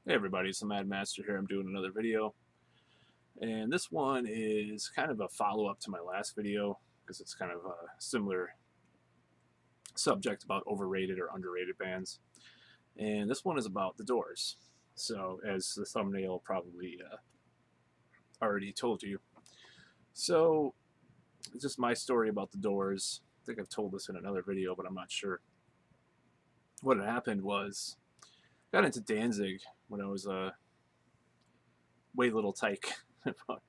Hey everybody, it's the Mad Master here. I'm doing another video, and this one is kind of a follow-up to my last video because it's kind of a similar subject about overrated or underrated bands. And this one is about The Doors. So, as the thumbnail probably already told you, so it's just my story about The Doors. I think I've told this in another video, but I'm not sure. What had happened was I got into Danzig when I was a way little tyke, about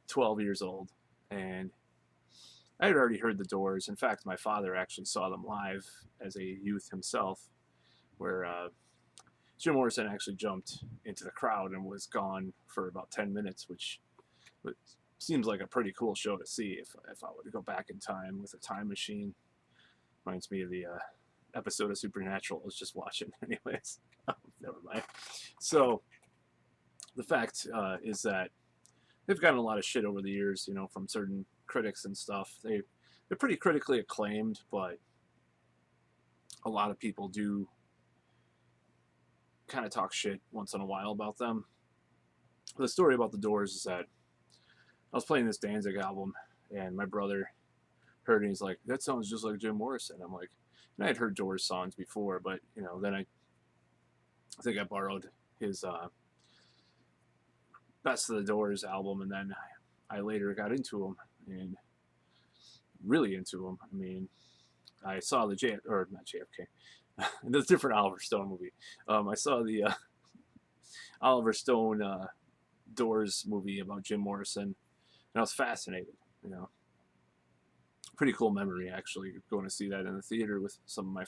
12 years old, and I had already heard the Doors. In fact, my father actually saw them live as a youth himself, where Jim Morrison actually jumped into the crowd and was gone for about 10 minutes, which seems like a pretty cool show to see if I were to go back in time with a time machine. Reminds me of the episode of Supernatural I was just watching. Anyways, never mind. So the fact is that they've gotten a lot of shit over the years, from certain critics and stuff. They're pretty critically acclaimed, but a lot of people do kind of talk shit once in a while about them. The story about the Doors is that I was playing this Danzig album, and my brother heard it, and he's like, "That sounds just like Jim Morrison." I'm like, and I had heard Doors songs before, but then I think I borrowed his Best of the Doors album, and then I later got into them and really into them. I mean, I saw the or not JFK, the different Oliver Stone movie. I saw the Oliver Stone Doors movie about Jim Morrison, and I was fascinated. You know, Pretty cool memory actually going to see that in the theater with some of my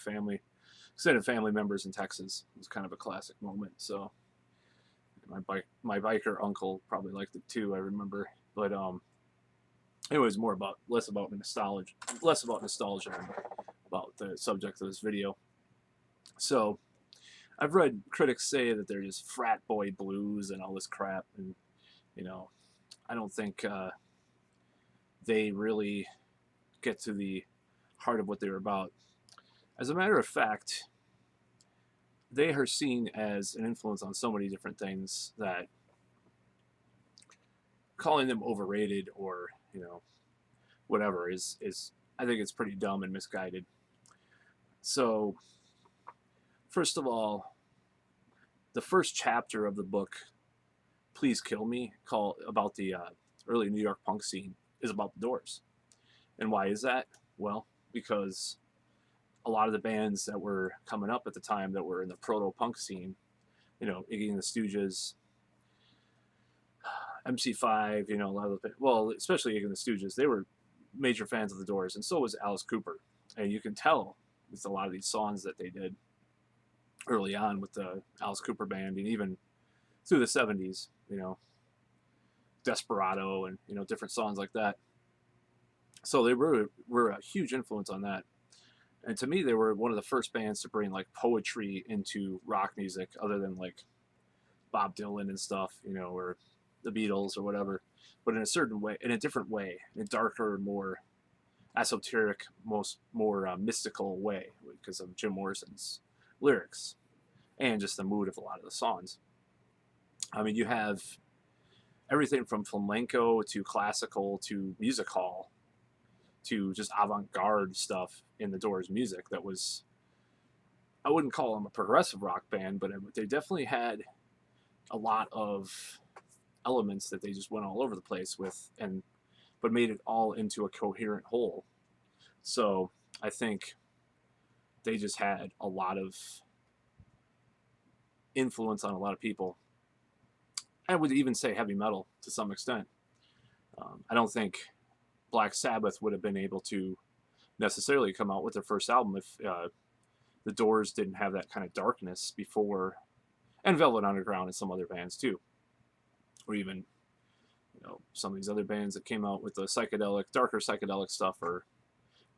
extended family members in Texas. It was kind of a classic moment. So my biker uncle probably liked it too. I remember, but it was less about nostalgia than about the subject of this video. So I've read critics say that they're just frat boy blues and all this crap, and you know, I don't think they really get to the heart of what they're about. As a matter of fact, they are seen as an influence on so many different things that calling them overrated or whatever is I think it's pretty dumb and misguided. So first of all, the first chapter of the book, Please Kill Me, call about the early New York punk scene, is about the Doors. And why is that? Well, because a lot of the bands that were coming up at the time that were in the proto punk scene, Iggy and the Stooges, MC5, a lot of especially Iggy and the Stooges, they were major fans of the Doors, and so was Alice Cooper. And you can tell with a lot of these songs that they did early on with the Alice Cooper band, and even through the 70s, Desperado and different songs like that. So they were a huge influence on that. And to me, they were one of the first bands to bring like poetry into rock music, other than like Bob Dylan and stuff, or the Beatles or whatever, but in a certain way, in a different way, in a darker, more esoteric, more mystical way because of Jim Morrison's lyrics and just the mood of a lot of the songs. I mean, you have everything from flamenco to classical to music hall to just avant-garde stuff in the Doors music that was, I wouldn't call them a progressive rock band, but they definitely had a lot of elements that they just went all over the place with, but made it all into a coherent whole. So I think they just had a lot of influence on a lot of people. I would even say heavy metal to some extent. I don't think Black Sabbath would have been able to necessarily come out with their first album if the Doors didn't have that kind of darkness before, and Velvet Underground and some other bands too, or even some of these other bands that came out with the darker psychedelic stuff or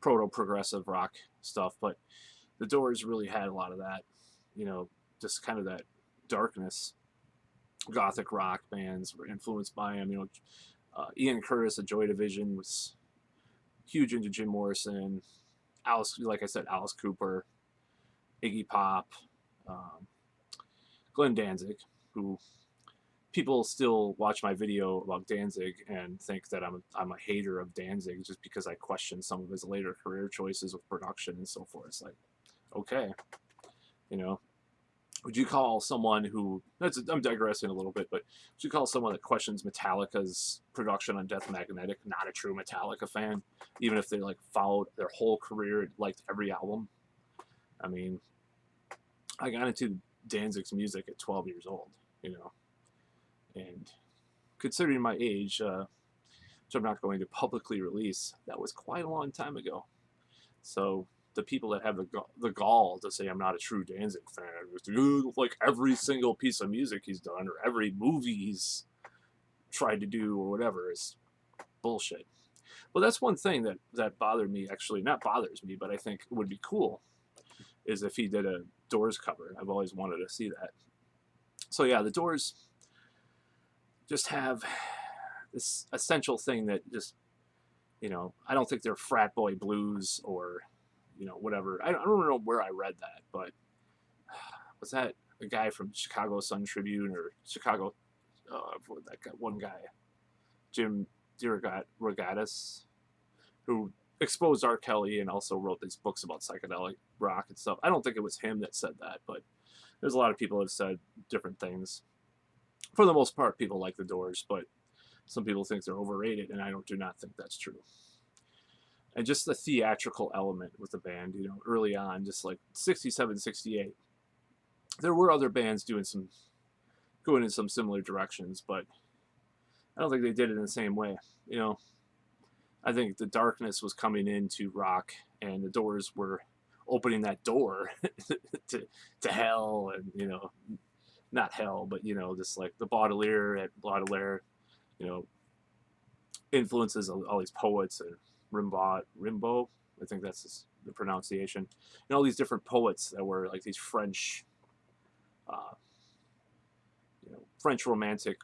proto progressive rock stuff. But the Doors really had a lot of that, just kind of that darkness. Gothic rock bands were influenced by him. Ian Curtis of Joy Division was huge into Jim Morrison. Alice, like I said, Alice Cooper, Iggy Pop, um, Glenn Danzig, who people still watch my video about Danzig and think that I'm a hater of Danzig just because I question some of his later career choices with production and so forth. It's like, okay, you know, would you call someone who I'm digressing a little bit, but would you call someone that questions Metallica's production on Death Magnetic not a true Metallica fan, even if they like followed their whole career and liked every album? I mean, I got into Danzig's music at 12 years old, you know, and considering my age, which I'm not going to publicly release, that was quite a long time ago. So the people that have the gall to say I'm not a true Danzig fan, like every single piece of music he's done or every movie he's tried to do or whatever, is bullshit. Well, that's one thing that bothered me, actually, not bothers me, but I think would be cool, is if he did a Doors cover. I've always wanted to see that. So yeah, the Doors just have this essential thing that just, you know, I don't think they're frat boy blues or, you know, whatever. I don't know where I read that, but was that a guy from Chicago Sun Tribune or Chicago, that guy, one guy, Jim DeRogatis, who exposed R. Kelly and also wrote these books about psychedelic rock and stuff. I don't think it was him that said that, but there's a lot of people who have said different things. For the most part, people like the Doors, but some people think they're overrated, and I do not think that's true. And just the theatrical element with the band, you know, early on, just like 67, 68, there were other bands going in some similar directions, but I don't think they did it in the same way. You know, I think the darkness was coming into rock, and the Doors were opening that door to hell, and, you know, not hell, but, you know, just like the Baudelaire, you know, influences all these poets and Rimbaud, I think that's the pronunciation, and all these different poets that were like these French, uh, you know, French romantic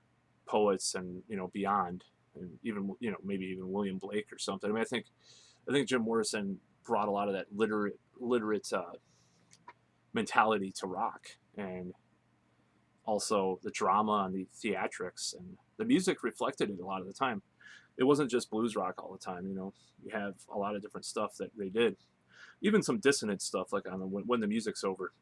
poets, and, you know, beyond, and even, you know, maybe even William Blake or something. I mean, I think Jim Morrison brought a lot of that literate mentality to rock, and also the drama and the theatrics, and the music reflected it a lot of the time. It wasn't just blues rock all the time. You know, you have a lot of different stuff that they did, even some dissonant stuff, like on When the Music's Over.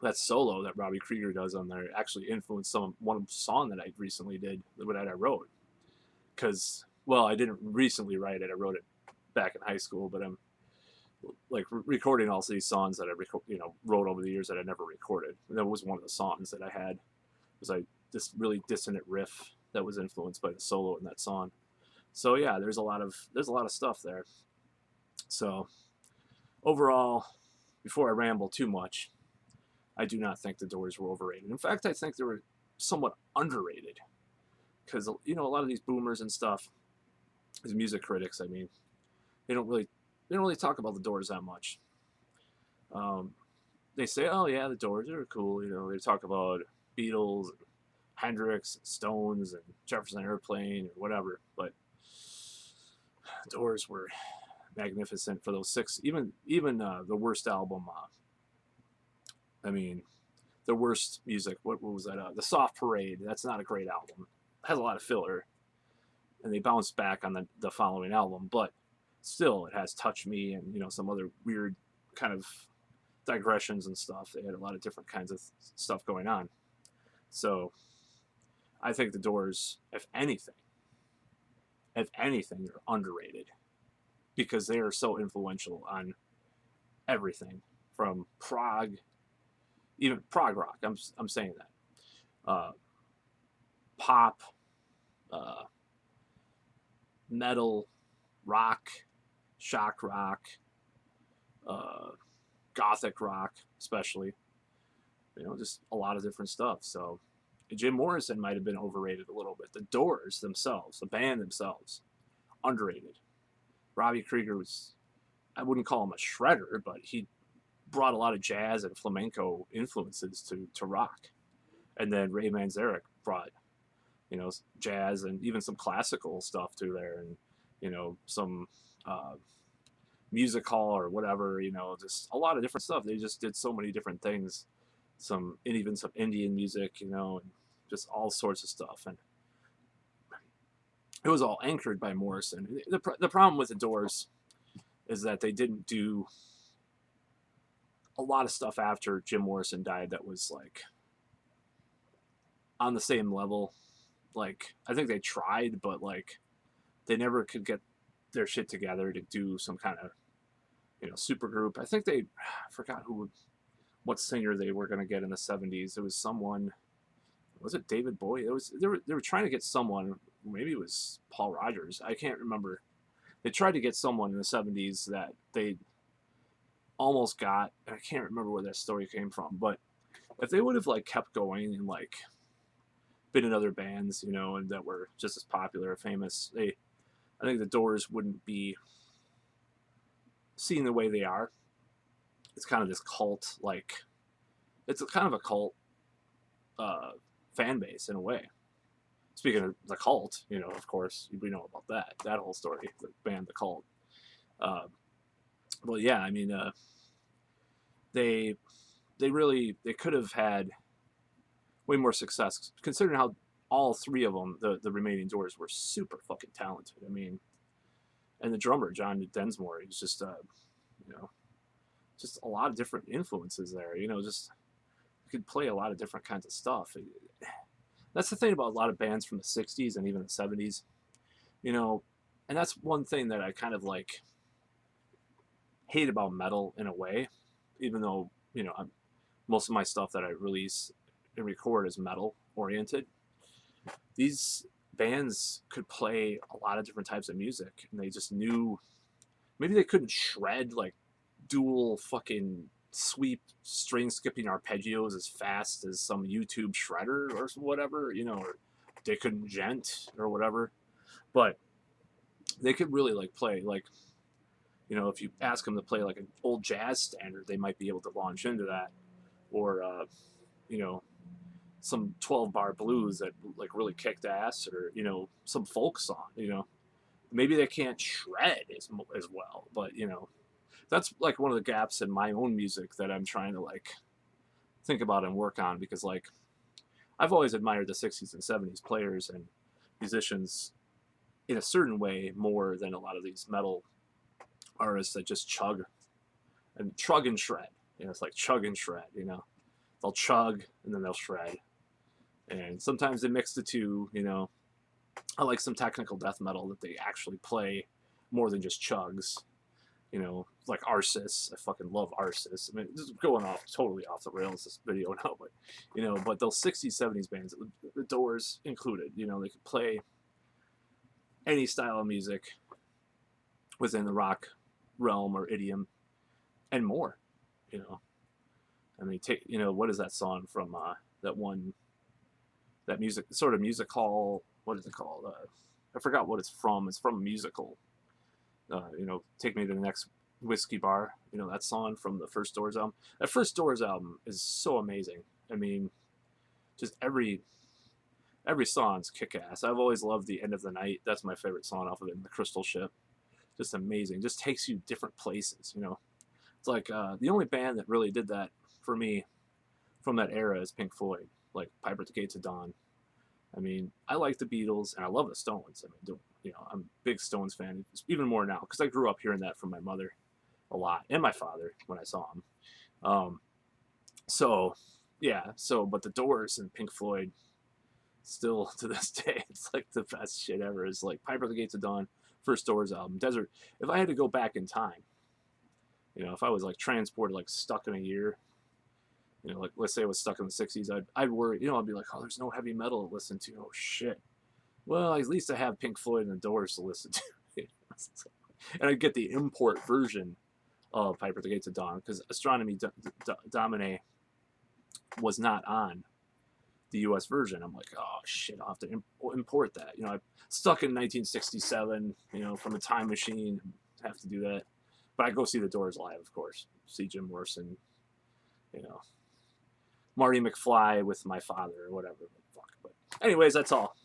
That solo that Robbie Krieger does on there actually influenced one song that I recently did, that I wrote. Because, well, I didn't recently write it. I wrote it back in high school, but I'm like recording all these songs that I wrote over the years that I never recorded. And that was one of the songs that I had. Was this really dissonant riff that was influenced by the solo in that song. So yeah, there's a lot of stuff there. So overall, before I ramble too much, I do not think the Doors were overrated. In fact, I think they were somewhat underrated, because, you know, a lot of these boomers and stuff, these music critics, I mean, they don't really talk about the Doors that much. They say, oh yeah, the Doors are cool. You know, they talk about Beatles, and Hendrix, and Stones, and Jefferson Airplane, or whatever. But Doors were magnificent for those six. Even the worst album. I mean, the worst music. What was that? The Soft Parade. That's not a great album. It has a lot of filler, and they bounced back on the following album. But still, it has Touch Me, and, you know, some other weird kind of digressions and stuff. They had a lot of different kinds of stuff going on. So I think the Doors, if anything, they're underrated, because they are so influential on everything from prog, even prog rock. I'm saying that, pop, uh, metal, rock, shock rock, uh, gothic rock, especially. You know, just a lot of different stuff. So Jim Morrison might have been overrated a little bit. The Doors themselves, the band themselves, underrated. Robbie Krieger was, I wouldn't call him a shredder, but he brought a lot of jazz and flamenco influences to rock. And then Ray Manzarek brought, you know, jazz and even some classical stuff to there, and, you know, some music hall or whatever, you know, just a lot of different stuff. They just did so many different things and even some Indian music, you know, and just all sorts of stuff. And it was all anchored by Morrison. The problem with the Doors is that they didn't do a lot of stuff after Jim Morrison died that was like on the same level. Like, I think they tried, but like they never could get their shit together to do some kind of, you know, super group. I think I forgot what singer they were going to get in the 70s. It was someone, was it David Bowie? They were trying to get someone, maybe it was Paul Rogers. I can't remember. They tried to get someone in the 70s that they almost got. I can't remember where that story came from, but if they would have like kept going and like been in other bands, you know, and that were just as popular or famous, I think the Doors wouldn't be seen the way they are. It's kind of this cult, like, it's kind of a cult fan base in a way. Speaking of the cult, you know, of course, we know about that whole story, the band, the Cult. Well, yeah, I mean, they could have had way more success, considering how all three of them, the remaining Doors, were super fucking talented. I mean, and the drummer John Densmore, he's just you know, just a lot of different influences there. You know, just could play a lot of different kinds of stuff. That's the thing about a lot of bands from the 60s and even the 70s, you know, and that's one thing that I kind of like hate about metal in a way, even though, you know, most of my stuff that I release and record is metal oriented. These bands could play a lot of different types of music, and they just knew, maybe they couldn't shred like dual fucking sweep string skipping arpeggios as fast as some YouTube shredder or whatever, you know, or they couldn't gent or whatever, but they could really like play like, you know, if you ask them to play like an old jazz standard, they might be able to launch into that, or you know, some 12-bar blues that like really kicked ass, or, you know, some folk song, you know. Maybe they can't shred as well, but, you know, that's like one of the gaps in my own music that I'm trying to like think about and work on, because like I've always admired the 60s and 70s players and musicians in a certain way more than a lot of these metal artists that just chug and shred. You know, it's like chug and shred, you know. They'll chug and then they'll shred. And sometimes they mix the two, you know. I like some technical death metal that they actually play more than just chugs. You know, like Arsis. I fucking love Arsis. I mean, this is going totally off the rails, this video now, but, you know, but those 60s, 70s bands, the Doors included, you know, they could play any style of music within the rock realm or idiom and more, you know. I mean, you know, what is that song from that one, that music, sort of music hall, what is it called? I forgot what it's from. It's from a musical. You know, Take Me to the Next Whiskey Bar. You know, that song from the first Doors album. That first Doors album is so amazing. I mean, just every song's kick-ass. I've always loved The End of the Night. That's my favorite song off of it. The Crystal Ship. Just amazing. Just takes you different places, you know. It's like the only band that really did that for me from that era is Pink Floyd, like Piper at the Gates of Dawn. I mean, I like the Beatles and I love the Stones. I mean, you know, I'm a big Stones fan, even more now, because I grew up hearing that from my mother a lot and my father when I saw him. So, yeah, but the Doors and Pink Floyd, still to this day, it's like the best shit ever. It's like Piper at the Gates of Dawn, first Doors album, Desert. If I had to go back in time, you know, if I was like transported, like stuck in a year, you know, like let's say I was stuck in the 60s, I'd worry, you know, I'd be like, oh, there's no heavy metal to listen to. Oh, shit. Well, at least I have Pink Floyd and the Doors to listen to. And I'd get the import version of Piper at the Gates of Dawn, because Astronomy Domine was not on the US version. I'm like, oh, shit, I'll have to import that. You know, I'm stuck in 1967, you know, from a time machine, have to do that. But I go see the Doors live, of course. See Jim Morrison, you know, Marty McFly with my father or whatever. Fuck. But anyways, that's all.